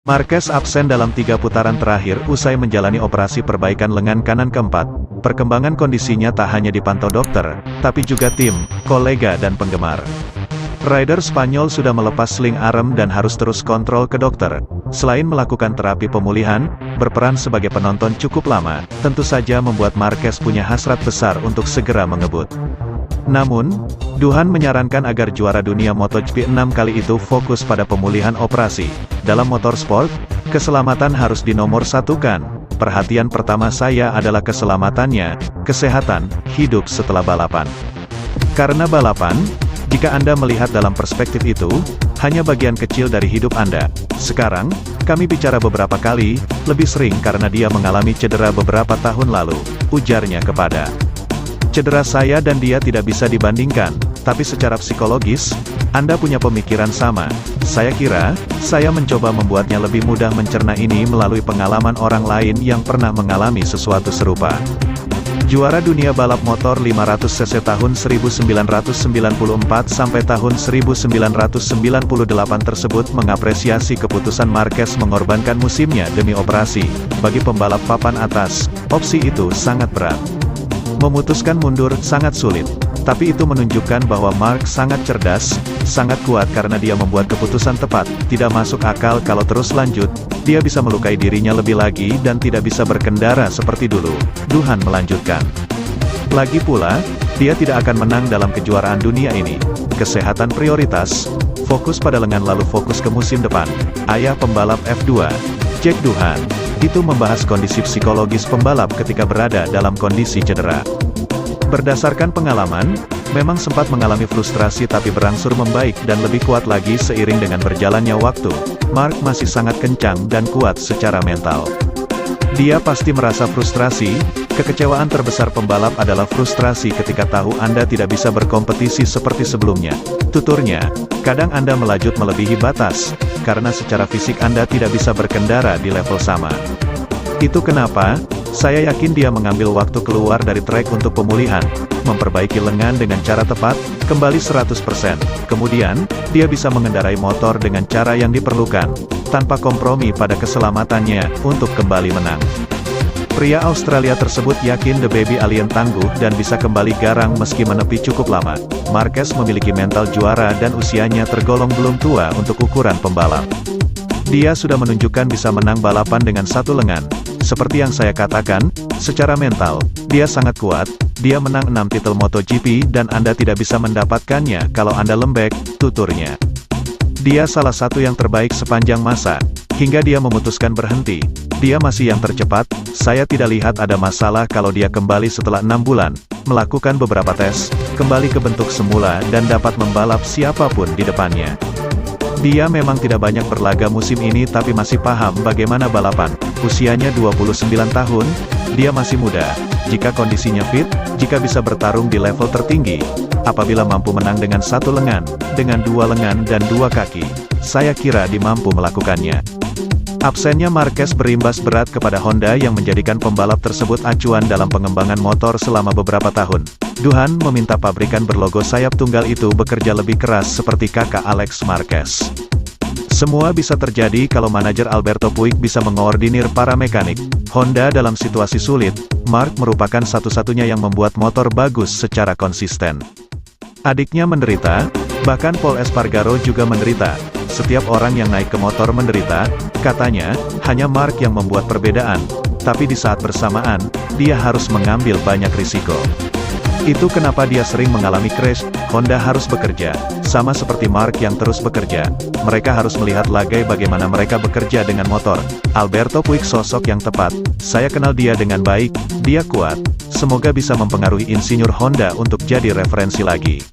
Marquez absen dalam 3 putaran terakhir usai menjalani operasi perbaikan lengan kanan keempat. Perkembangan kondisinya tak hanya dipantau dokter, tapi juga tim, kolega dan penggemar. Rider Spanyol sudah melepas sling arm dan harus terus kontrol ke dokter. Selain melakukan terapi pemulihan, berperan sebagai penonton cukup lama, tentu saja membuat Marquez punya hasrat besar untuk segera mengebut. Namun, Duhan menyarankan agar juara dunia MotoGP 6 kali itu fokus pada pemulihan operasi. Dalam motorsport, keselamatan harus dinomorsatukan. Perhatian pertama saya adalah keselamatannya, kesehatan, hidup setelah balapan. Karena balapan, jika Anda melihat dalam perspektif itu, hanya bagian kecil dari hidup Anda. Sekarang, kami bicara beberapa kali, lebih sering karena dia mengalami cedera beberapa tahun lalu, ujarnya kepada "Cedera saya dan dia tidak bisa dibandingkan, tapi secara psikologis, Anda punya pemikiran sama. Saya kira, saya mencoba membuatnya lebih mudah mencerna ini melalui pengalaman orang lain yang pernah mengalami sesuatu serupa." Juara dunia balap motor 500cc tahun 1994 sampai tahun 1998 tersebut mengapresiasi keputusan Marquez mengorbankan musimnya demi operasi. Bagi pembalap papan atas, opsi itu sangat berat. Memutuskan mundur sangat sulit, tapi itu menunjukkan bahwa Mark sangat cerdas, sangat kuat karena dia membuat keputusan tepat. Tidak masuk akal kalau terus lanjut, dia bisa melukai dirinya lebih lagi dan tidak bisa berkendara seperti dulu. Duhan melanjutkan. Lagi pula, dia tidak akan menang dalam kejuaraan dunia ini. Kesehatan prioritas, fokus pada lengan lalu fokus ke musim depan. Ayah pembalap F2, Jack Duhan, itu membahas kondisi psikologis pembalap ketika berada dalam kondisi cedera. Berdasarkan pengalaman, memang sempat mengalami frustrasi tapi berangsur membaik dan lebih kuat lagi seiring dengan berjalannya waktu. Mark masih sangat kencang dan kuat secara mental. Dia pasti merasa frustrasi. Kekecewaan terbesar pembalap adalah frustrasi ketika tahu Anda tidak bisa berkompetisi seperti sebelumnya. Tuturnya, kadang Anda melajut melebihi batas, karena secara fisik Anda tidak bisa berkendara di level sama. Itu kenapa, saya yakin dia mengambil waktu keluar dari trek untuk pemulihan, memperbaiki lengan dengan cara tepat, kembali 100%. Kemudian, dia bisa mengendarai motor dengan cara yang diperlukan, tanpa kompromi pada keselamatannya, untuk kembali menang. Pria Australia tersebut yakin The Baby Alien tangguh dan bisa kembali garang meski menepi cukup lama. Marquez memiliki mental juara dan usianya tergolong belum tua untuk ukuran pembalap. Dia sudah menunjukkan bisa menang balapan dengan satu lengan. Seperti yang saya katakan, secara mental, dia sangat kuat. Dia menang 6 titel MotoGP dan Anda tidak bisa mendapatkannya kalau Anda lembek, tuturnya. Dia salah satu yang terbaik sepanjang masa, hingga dia memutuskan berhenti. Dia masih yang tercepat, saya tidak lihat ada masalah kalau dia kembali setelah 6 bulan, melakukan beberapa tes, kembali ke bentuk semula dan dapat membalap siapapun di depannya. Dia memang tidak banyak berlaga musim ini tapi masih paham bagaimana balapan. Usianya 29 tahun, dia masih muda. Jika kondisinya fit, jika bisa bertarung di level tertinggi, apabila mampu menang dengan satu lengan, dengan 2 lengan dan 2 kaki, saya kira dia mampu melakukannya. Absennya Marquez berimbas berat kepada Honda yang menjadikan pembalap tersebut acuan dalam pengembangan motor selama beberapa tahun. Duhan meminta pabrikan berlogo sayap tunggal itu bekerja lebih keras seperti kakak Alex Marquez. Semua bisa terjadi kalau manajer Alberto Puig bisa mengoordinir para mekanik. Honda dalam situasi sulit, Mark merupakan satu-satunya yang membuat motor bagus secara konsisten. Adiknya menderita, bahkan Paul Espargaro juga menderita. Setiap orang yang naik ke motor menderita, katanya, hanya Mark yang membuat perbedaan. Tapi di saat bersamaan, dia harus mengambil banyak risiko. Itu kenapa dia sering mengalami crash. Honda harus bekerja, sama seperti Mark yang terus bekerja. Mereka harus melihat lagai bagaimana mereka bekerja dengan motor. Alberto Puig sosok yang tepat. Saya kenal dia dengan baik, dia kuat. Semoga bisa mempengaruhi insinyur Honda untuk jadi referensi lagi.